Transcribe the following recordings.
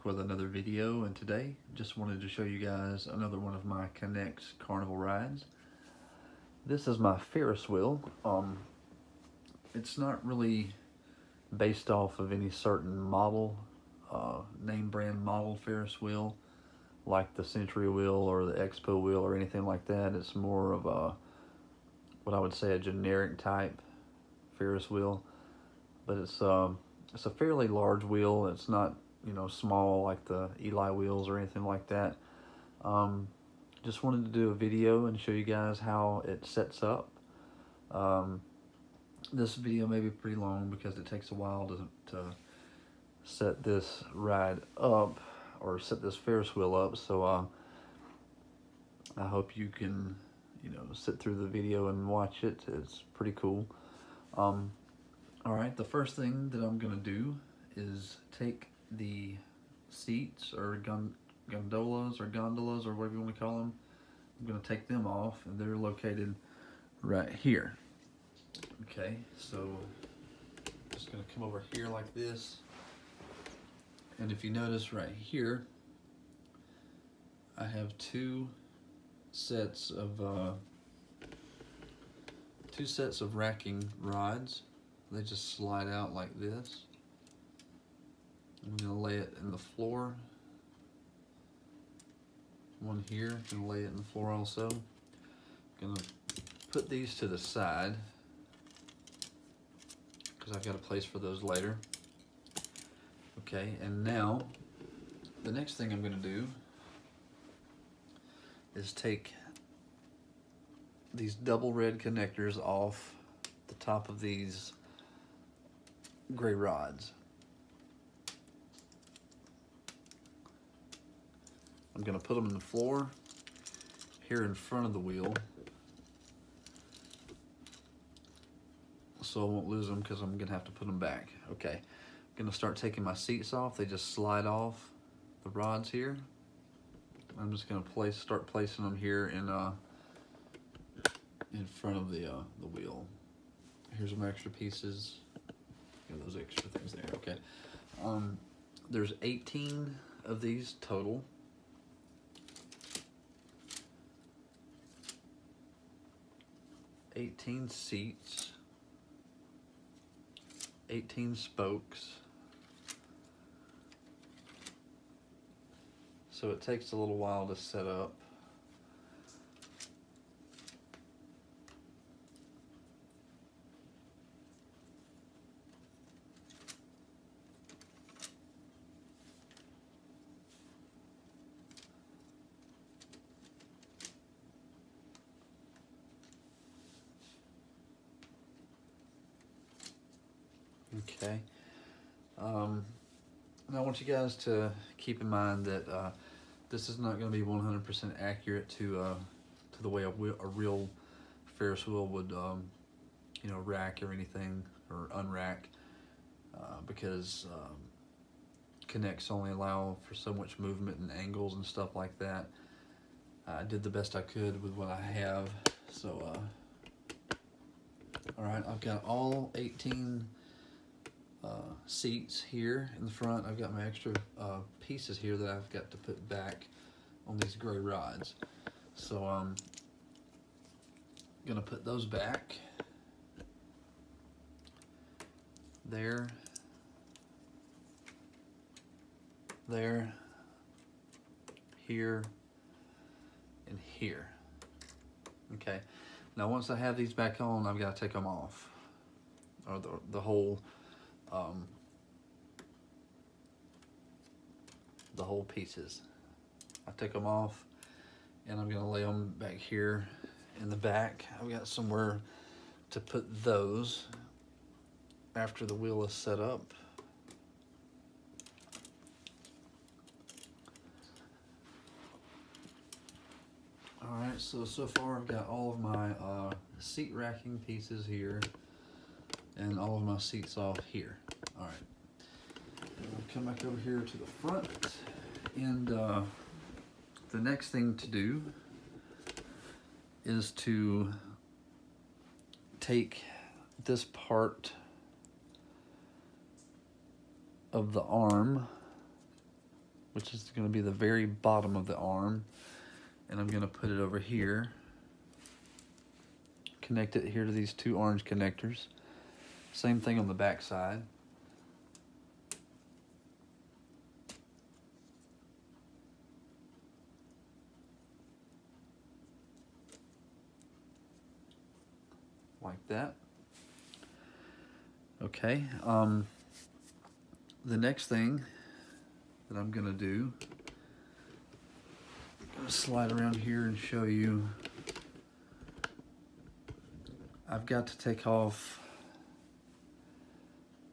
back with another video, and today just wanted to show you guys another one of my Knex carnival rides. This is my Ferris wheel. It's not really based off of any certain model, name brand model Ferris wheel like the Century wheel or the Expo wheel or anything like that. It's more of a, what I would say, a generic type Ferris wheel, but it's a fairly large wheel. It's not, small like the Eli wheels or anything like that. Just wanted to do a video and show you guys how it sets up. This video may be pretty long because it takes a while to set this ride up, or set this Ferris wheel up, so I hope you can sit through the video and watch it. It's pretty cool. Alright, the first thing that I'm gonna do is take the seats, or gondolas or whatever you want to call them. I'm gonna take them off, and they're located right here. Okay, so just gonna come over here like this, and if you notice right here, I have two sets of racking rods. They just slide out like this. I'm gonna lay it in the floor. One here, gonna lay it in the floor also. Gonna put these to the side because I've got a place for those later. Okay, and now the next thing I'm gonna do is take these double red connectors off the top of these gray rods. I'm gonna put them in the floor here in front of the wheel, so I won't lose them because I'm gonna have to put them back. Okay, I'm gonna start taking my seats off. They just slide off the rods here. I'm just gonna start placing them here in front of the wheel. Here's some extra pieces. Got those extra things there. Okay. There's 18 of these total. 18 seats, 18 spokes. So it takes a little while to set up. Okay. And I want you guys to keep in mind that this is not going to be 100% accurate to the way a real Ferris wheel would, rack or anything, or unrack, because Knex only allow for so much movement and angles and stuff like that. I did the best I could with what I have. So, all right, I've got all 18 seats here in the front. I've got my extra pieces here that I've got to put back on these gray rods. So I'm gonna put those back there, here, and here. Okay, now once I have these back on, I've got to take them off, or the whole pieces. I take them off, and I'm gonna lay them back here in the back. I've got somewhere to put those after the wheel is set up. Alright, so far I've got all of my seat racking pieces here, and all of my seats off here. Alright, I'll come back over here to the front, and the next thing to do is to take this part of the arm which is going to be the very bottom of the arm, and I'm going to put it over here, connect it here to these two orange connectors. Same thing on the back side. Like that. Okay, the next thing that I'm gonna do, I'm gonna slide around here and show you. I've got to take off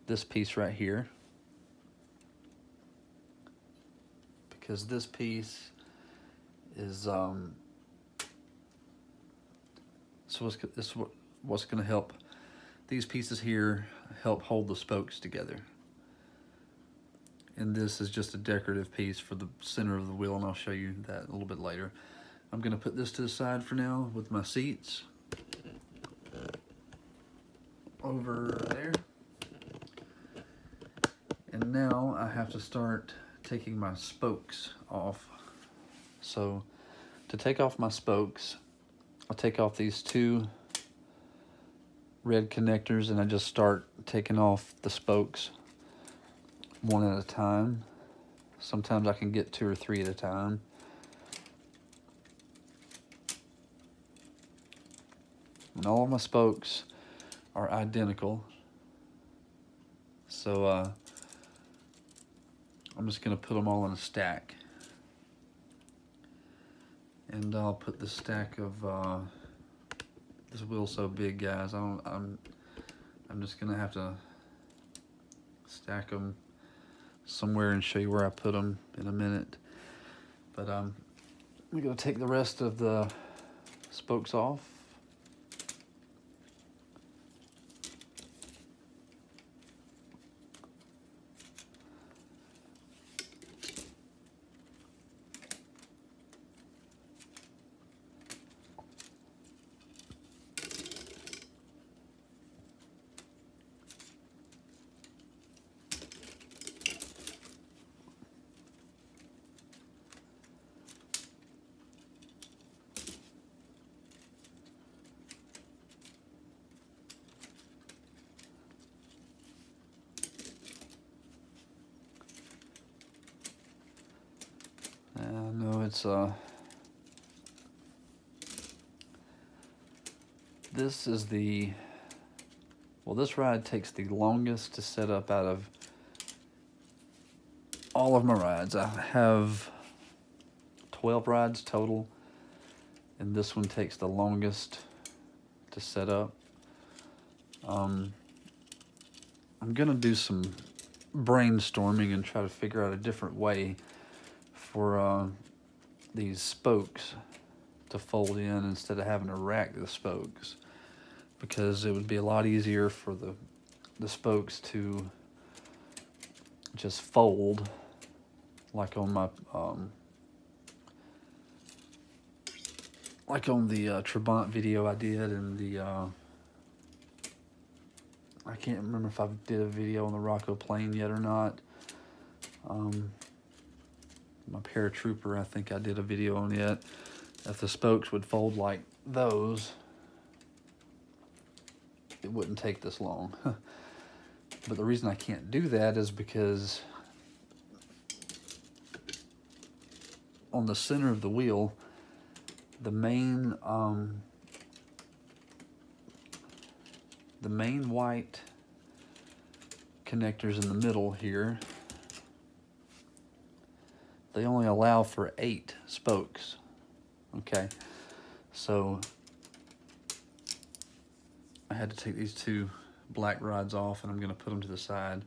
this piece right here, because this piece is what's going to help. These pieces here help hold the spokes together, and this is just a decorative piece for the center of the wheel, and I'll show you that a little bit later. I'm going to put this to the side for now with my seats over there. And now I have to start taking my spokes off. So to take off my spokes, I'll take off these two red connectors, and I just start taking off the spokes one at a time. Sometimes I can get 2 or 3 at a time. And all of my spokes are identical. So I'm just going to put them all in a stack. And I'll put the stack of this wheel's so big, guys. I'm just gonna have to stack them somewhere and show you where I put them in a minute. But I'm gonna take the rest of the spokes off. No, it's this is the, well, this ride takes the longest to set up out of all of my rides. I have 12 rides total, and this one takes the longest to set up. I'm gonna do some brainstorming and try to figure out a different way for these spokes to fold in instead of having to rack the spokes, because it would be a lot easier for the spokes to just fold like on my like on the Trabant video I did, and the I can't remember if I did a video on the Rocco plane yet or not. My paratrooper, I think I did a video on yet. If the spokes would fold like those, it wouldn't take this long. But the reason I can't do that is because on the center of the wheel, the main white connectors in the middle here, they only allow for 8 spokes. Okay, so I had to take these 2 black rods off, and I'm gonna put them to the side.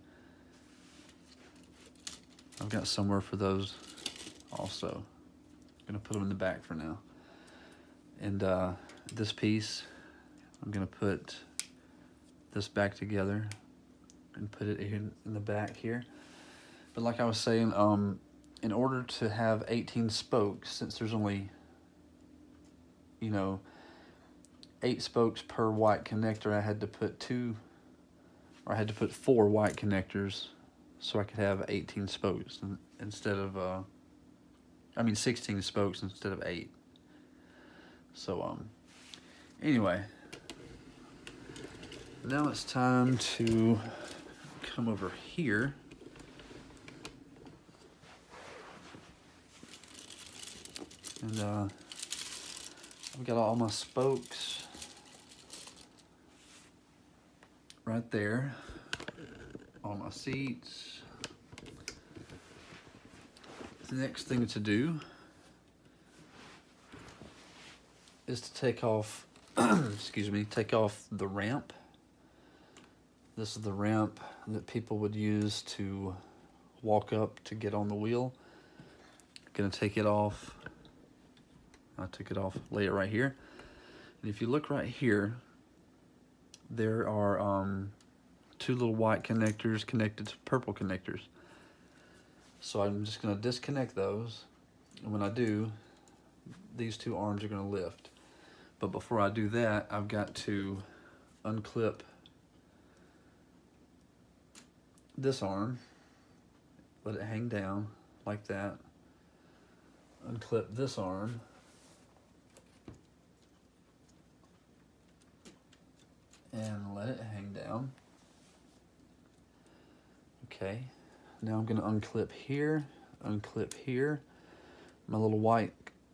I've got somewhere for those also. I'm gonna put them in the back for now. And this piece, I'm gonna put this back together and put it in the back here. But like I was saying, in order to have 18 spokes, since there's only, 8 spokes per white connector, I had to put 4 white connectors so I could have 18 spokes instead of, 16 spokes instead of 8. So, anyway, now it's time to come over here and I've got all my spokes right there, all my seats. The next thing to do is to take off, take off the ramp. This is the ramp that people would use to walk up to get on the wheel. Gonna take it off. I took it off, lay it right here. And if you look right here, there are 2 little white connectors connected to purple connectors. So I'm just gonna disconnect those. And when I do, these 2 arms are gonna lift. But before I do that, I've got to unclip this arm, let it hang down like that, unclip this arm, and let it hang down. Okay, now I'm going to unclip here, unclip here. My little white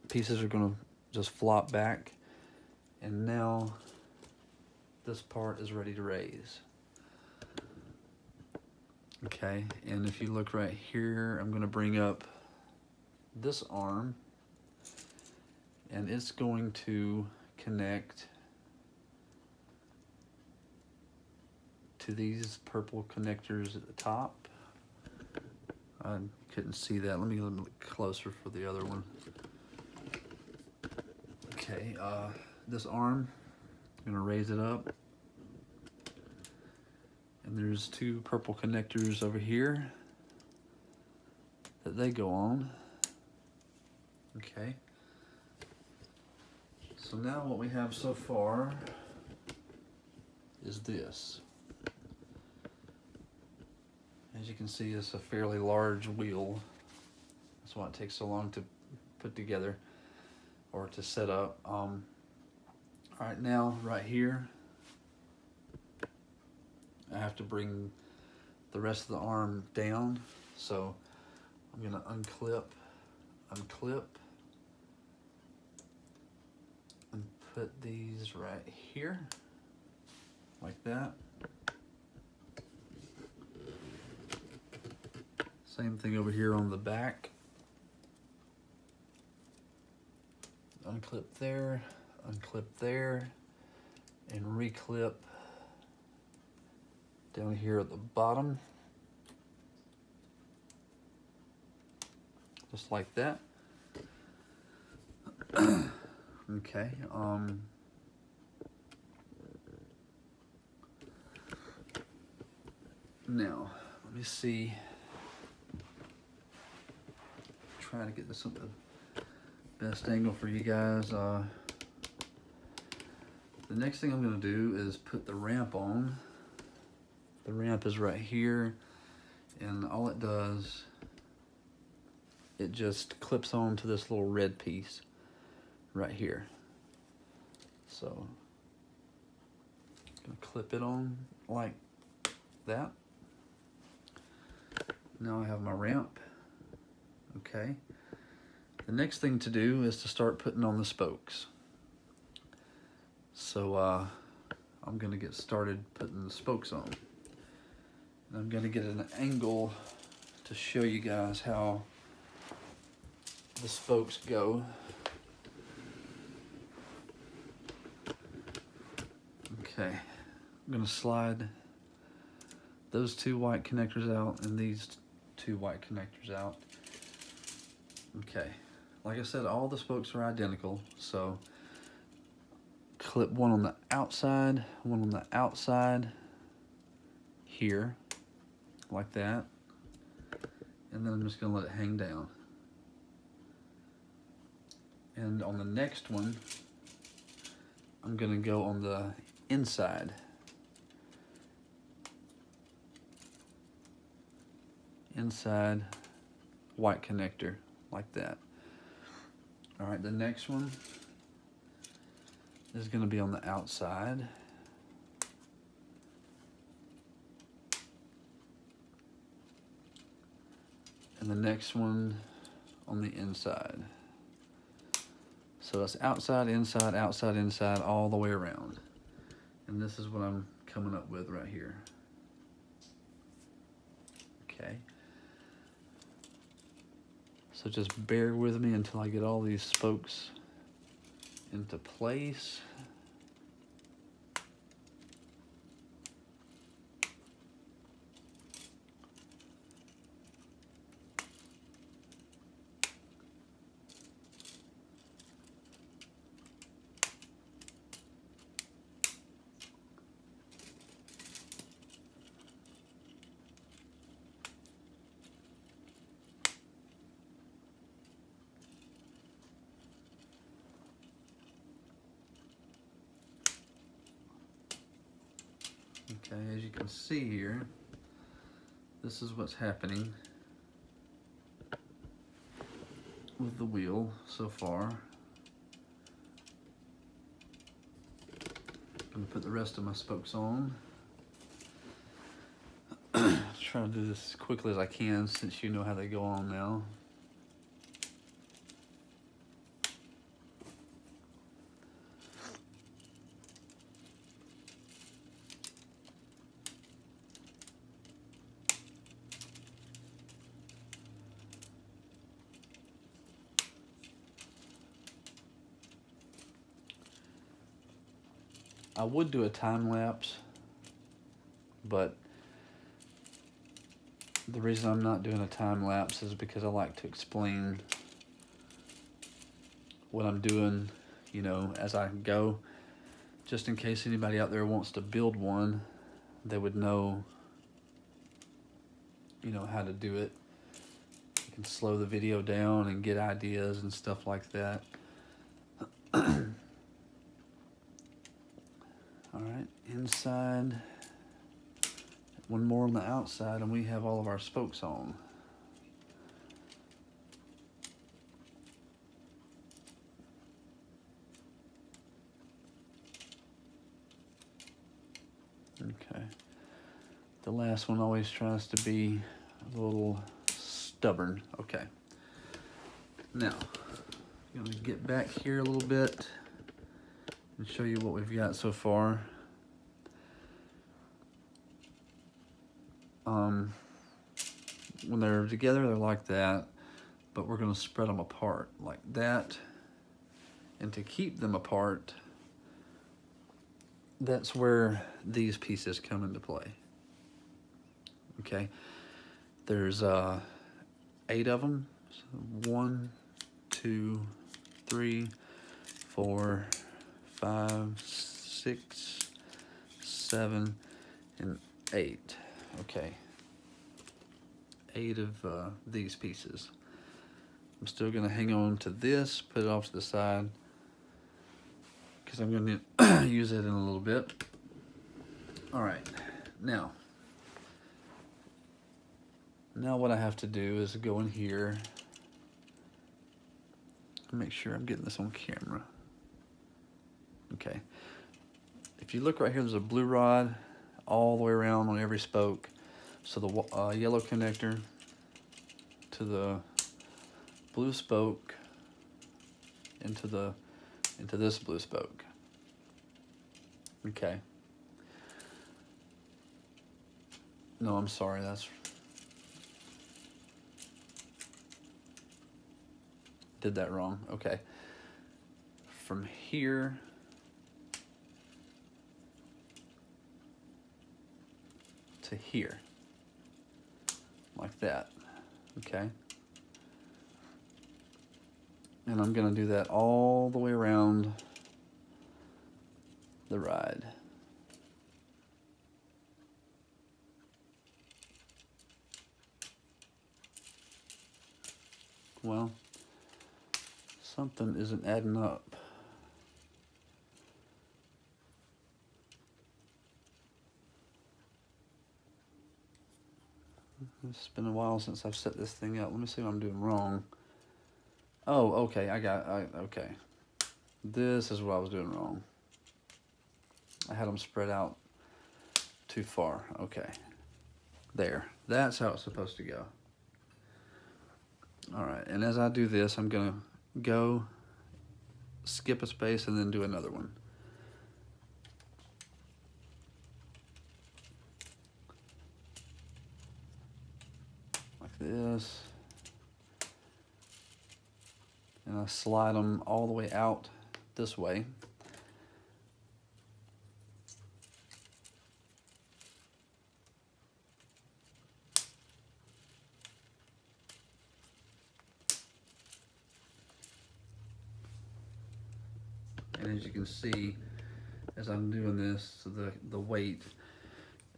pieces are going to just flop back, and now this part is ready to raise. Okay, and if you look right here, I'm going to bring up this arm, and it's going to connect to these purple connectors at the top. I couldn't see that. Let me get a little closer for the other one. Okay, this arm, I'm gonna raise it up. And there's 2 purple connectors over here that they go on. Okay. So now what we have so far is this. As you can see, it's a fairly large wheel. That's why it takes so long to put together or to set up. All right, now right here, I have to bring the rest of the arm down. So I'm gonna unclip, and put these right here, like that. Same thing over here on the back. Unclip there, and reclip down here at the bottom. Just like that. Okay, now, let me see. Trying to get this on the best angle for you guys. The next thing I'm going to do is put the ramp on. The ramp is right here, and all it does, it just clips on to this little red piece right here. So I'm going to clip it on like that. Now I have my ramp. Okay, the next thing to do is to start putting on the spokes. So I'm going to get started putting the spokes on. And I'm going to get an angle to show you guys how the spokes go. Okay, I'm going to slide those 2 white connectors out and these 2 white connectors out. Okay, like I said, all the spokes are identical, so clip one on the outside, one on the outside here, like that, and then I'm just going to let it hang down. And on the next one, I'm going to go on the inside. inside white connector like that. All right, the next one is going to be on the outside. And the next one on the inside. So it's outside, inside, all the way around. And this is what I'm coming up with right here. Okay. So just bear with me until I get all these spokes into place. Okay, as you can see here, this is what's happening with the wheel so far. I'm going to put the rest of my spokes on. Try to do this as quickly as I can since you know how they go on now. I would do a time lapse, but the reason I'm not doing a time lapse is because I like to explain what I'm doing, you know, as I go, just in case anybody out there wants to build one, they would know, you know, how to do it. You can slow the video down and get ideas and stuff like that. All right, inside, one more on the outside, and we have all of our spokes on. Okay, the last one always tries to be a little stubborn. Okay, now, I'm gonna get back here a little bit and show you what we've got so far. When they're together, they're like that, but we're gonna spread them apart like that. And to keep them apart, that's where these pieces come into play. Okay, there's 8 of them. So 1, 2, 3, 4, 5, 6, 7, and 8. Okay, 8 of these pieces. I'm still gonna hang on to this, put it off to the side, because I'm gonna use it in a little bit. All right, now what I have to do is go in here and make sure I'm getting this on camera. Okay, if you look right here, there's a blue rod all the way around on every spoke. So the yellow connector to the blue spoke into this blue spoke. Okay. No, I'm sorry, did that wrong. Okay. From here to here, like that. Okay, and I'm gonna do that all the way around the ride. Well, something isn't adding up. It's been a while since I've set this thing up. Let me see what I'm doing wrong. Oh, okay, okay. This is what I was doing wrong. I had them spread out too far. Okay. There. That's how it's supposed to go. All right, and as I do this, I'm gonna go, skip a space, and then do another one. Like this. And I slide them all the way out this way. And as you can see, as I'm doing this, the weight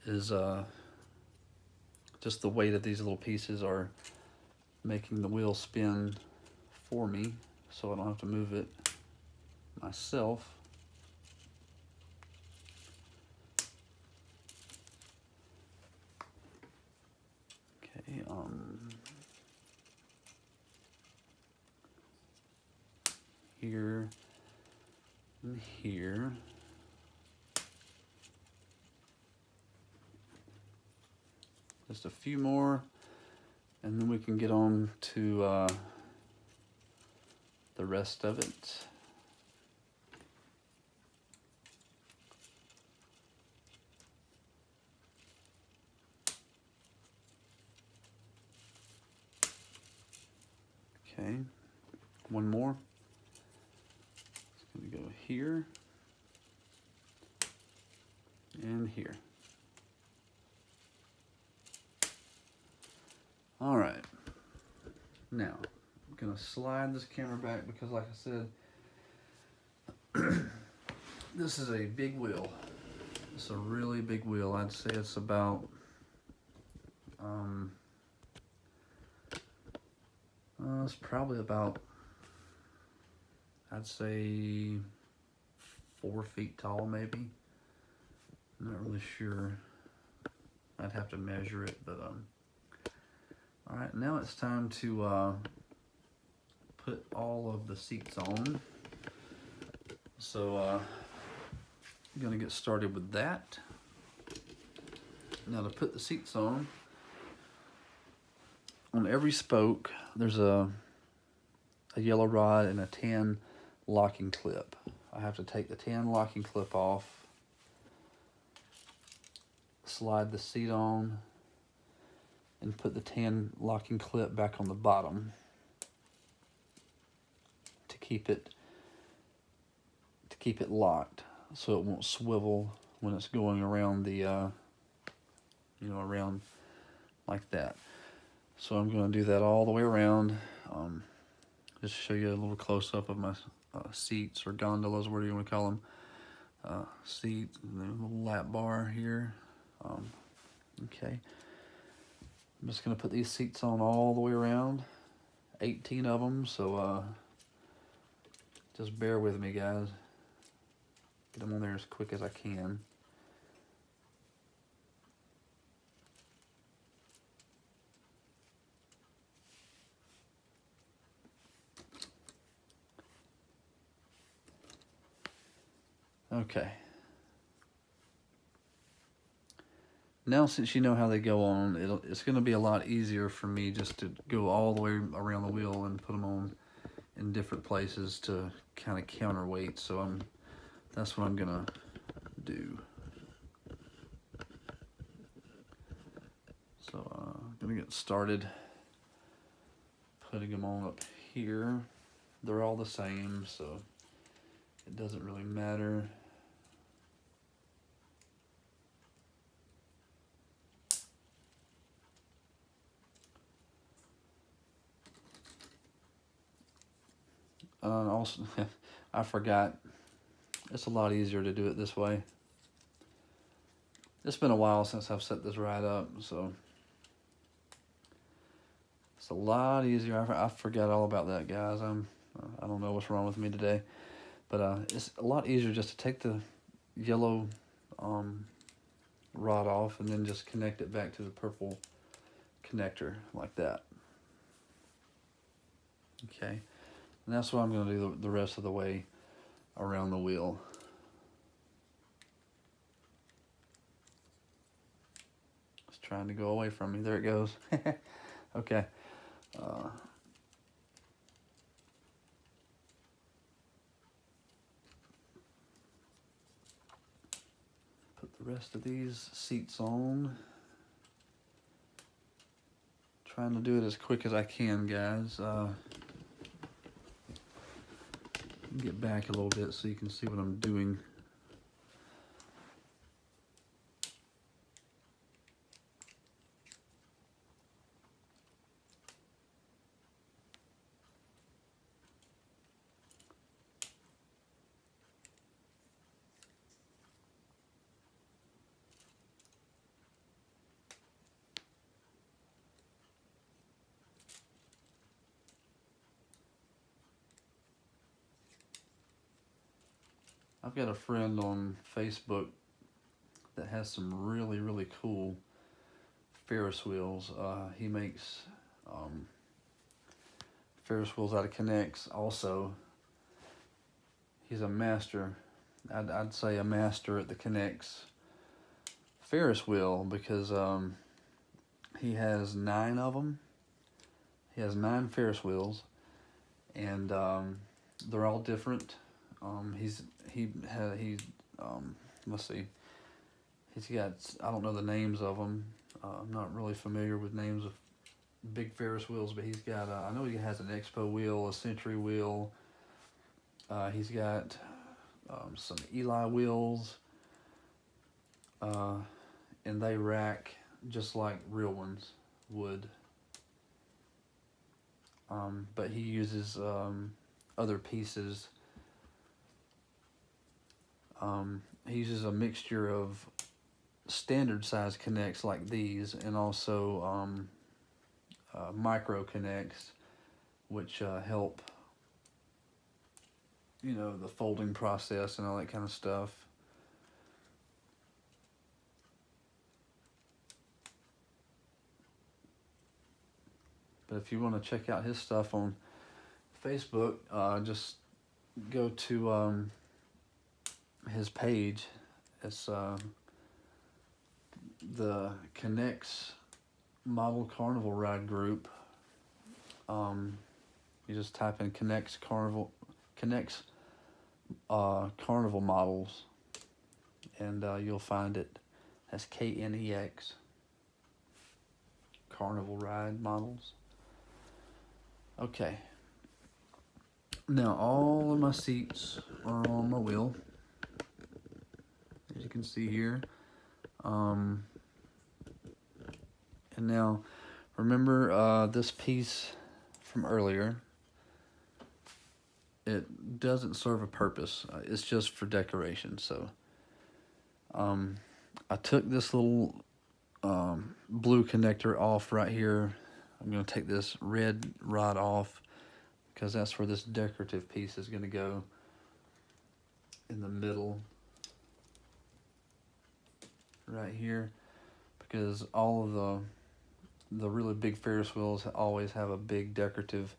is just the weight of these little pieces are making the wheel spin for me, so I don't have to move it myself. Okay, here and here. Just a few more, and then we can get on to the rest of it. Okay, one more. It's going to go here and here. All right, now I'm gonna slide this camera back because, like I said, this is a big wheel. It's a really big wheel. I'd say it's about it's probably about, I'd say 4 feet tall, maybe. I'm not really sure. I'd have to measure it, but all right, now it's time to put all of the seats on. So I'm gonna get started with that. Now to put the seats on every spoke, there's a yellow rod and a tan locking clip. I have to take the tan locking clip off, slide the seat on, and put the tan locking clip back on the bottom to keep it locked, so it won't swivel when it's going around the you know, around like that. So I'm going to do that all the way around. Just to show you a little close up of my seats, or gondolas, whatever you want to call them. Seat, and then a little lap bar here. Okay. I'm just going to put these seats on all the way around, 18 of them, so just bear with me, guys. Get them on there as quick as I can. Okay. Now, since you know how they go on, it's going to be a lot easier for me just to go all the way around the wheel and put them on in different places to kind of counterweight. So that's what I'm going to do. So I'm going to get started putting them on up here. They're all the same, so it doesn't really matter. Also, I forgot, it's a lot easier to do it this way. It's been a while since I've set this ride up, so it's a lot easier. I forgot all about that, guys. I don't know what's wrong with me today, but it's a lot easier just to take the yellow rod off and then just connect it back to the purple connector like that. Okay, and that's what I'm going to do the rest of the way around the wheel. It's trying to go away from me. There it goes. Okay. Put the rest of these seats on. Trying to do it as quick as I can, guys. Get back a little bit so you can see what I'm doing. I've got a friend on Facebook that has some really, really cool Ferris wheels. He makes Ferris wheels out of Knex also. He's a master. I'd say a master at the Knex Ferris wheel because he has 9 of them. He has 9 Ferris wheels, and they're all different. Let's see. He's got, I don't know the names of them. I'm not really familiar with names of big Ferris wheels, but he's got, I know he has an Expo wheel, a Century wheel. He's got some Eli wheels, and they rack just like real ones would. But he uses other pieces. He uses a mixture of standard size Knex like these and also micro Knex, which help, you know, the folding process and all that kind of stuff. But if you want to check out his stuff on Facebook, just go to his page. It's the Knex Model Carnival Ride Group. You just type in Knex Carnival Models, and you'll find it. That's KNEX Carnival Ride Models. Okay. Now all of my seats are on my wheel, as you can see here. And now remember this piece from earlier, it doesn't serve a purpose. It's just for decoration. So I took this little blue connector off right here. I'm going to take this red rod off because that's where this decorative piece is going to go, in the middle right here, because all of the really big Ferris wheels always have a big decorative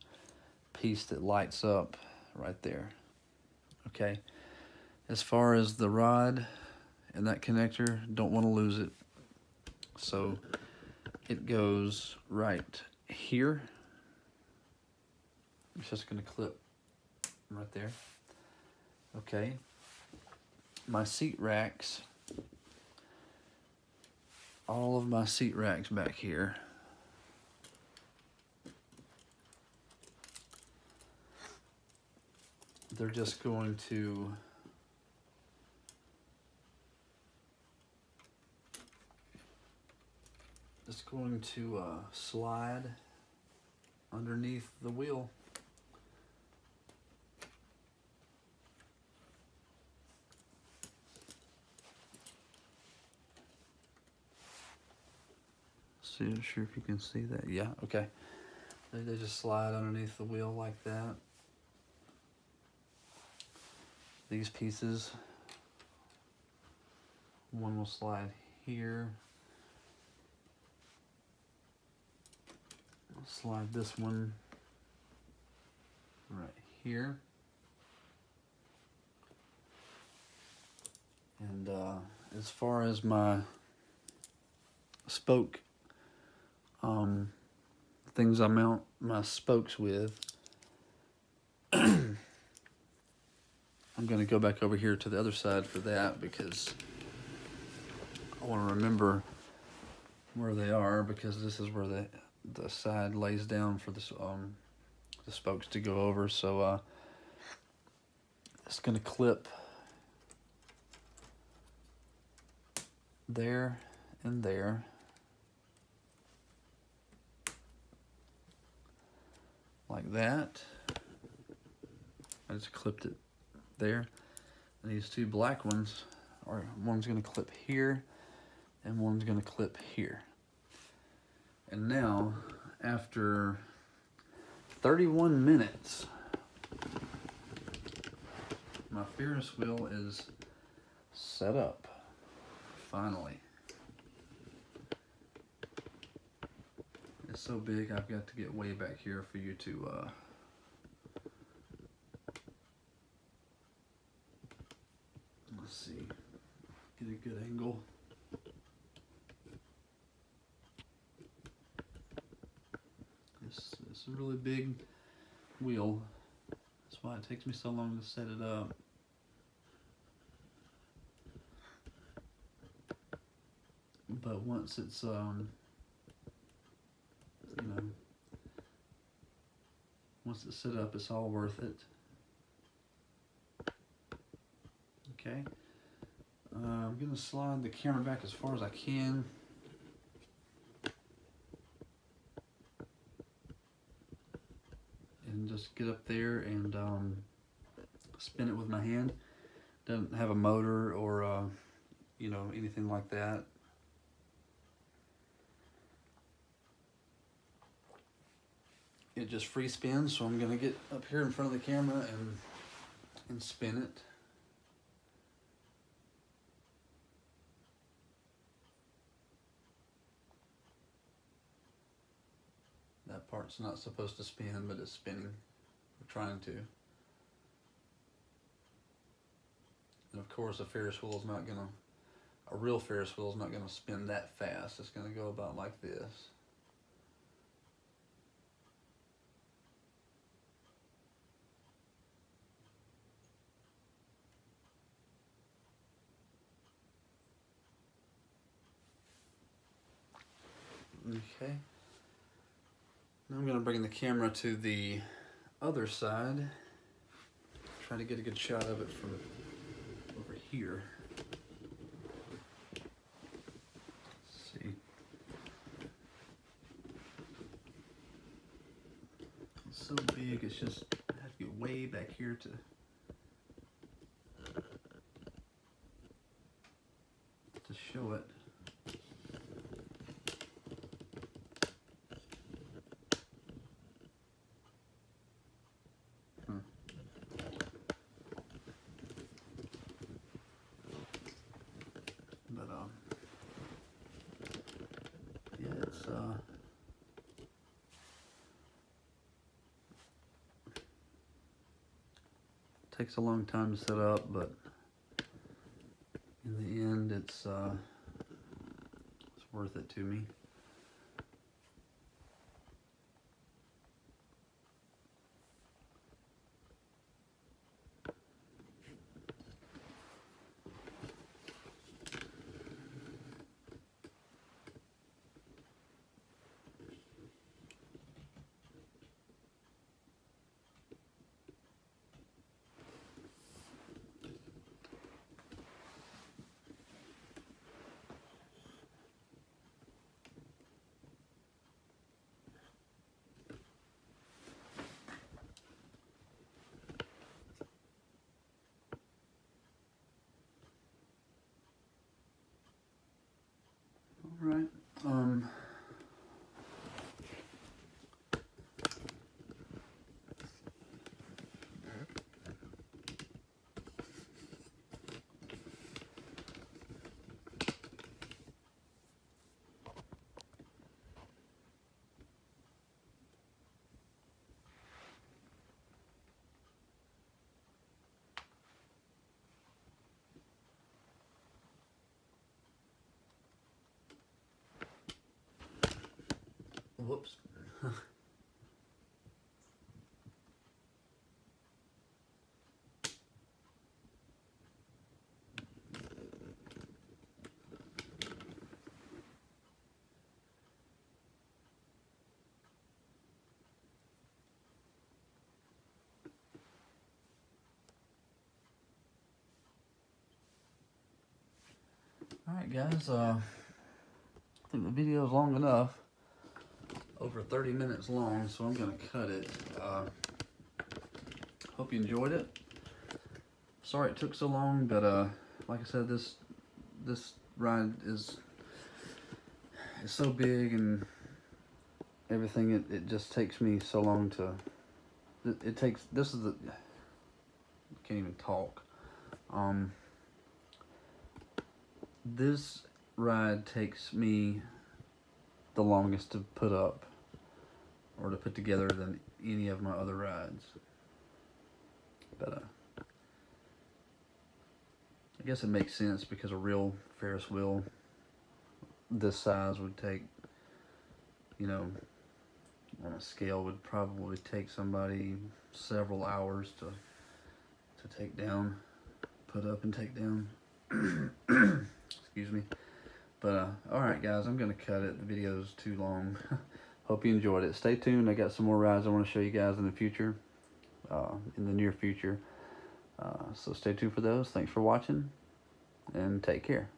piece that lights up right there. Okay, as far as the rod and that connector, don't want to lose it, so it goes right here. It's just going to clip right there. Okay, my seat racks, all of my seat racks back here, they're just going to slide underneath the wheel. See, I'm sure if you can see that. Yeah, okay. They just slide underneath the wheel like that. These pieces, one will slide here. slide this one right here. And as far as my spoke, things I mount my spokes with, I'm going to go back over here to the other side for that because I want to remember where they are, because this is where the side lays down for this, the spokes to go over. So it's going to clip there and there, like that. I just clipped it there. And these two black ones are, one's going to clip here and one's going to clip here. And now, after 31 minutes, my Ferris wheel is set up, finally. It's so big, I've got to get way back here for you to let's see, get a good angle. It's a really big wheel. That's why it takes me so long to set it up. But once it's you know, once it's set up, it's all worth it. Okay, I'm gonna slide the camera back as far as I can. And just get up there and spin it with my hand. Doesn't have a motor or you know, anything like that. It just free spins, so I'm gonna get up here in front of the camera and spin it. That part's not supposed to spin, but it's spinning. We're trying to. And of course, a Ferris wheel is not gonna, a real Ferris wheel is not gonna spin that fast. It's gonna go about like this. Okay. Now I'm going to bring the camera to the other side. Try to get a good shot of it from over here. Let's see. It's so big, it's just, I have to get way back here to show it. Yeah, it's takes a long time to set up, but in the end, it's worth it to me. Right. Whoops. Alright guys, I think the video is long enough, over 30 minutes long, so I'm going to cut it. Hope you enjoyed it. Sorry it took so long, but like I said, this ride is so big and everything, it just takes me so long to, this is the, can't even talk. This ride takes me the longest to put up or to put together than any of my other rides. But I guess it makes sense because a real Ferris wheel this size would take, you know, on a scale would probably take somebody several hours to take down, put up and take down. Excuse me. But alright guys, I'm gonna cut it. The video's too long. Hope you enjoyed it. Stay tuned. I got some more rides I want to show you guys in the future, in the near future. So stay tuned for those. Thanks for watching and take care.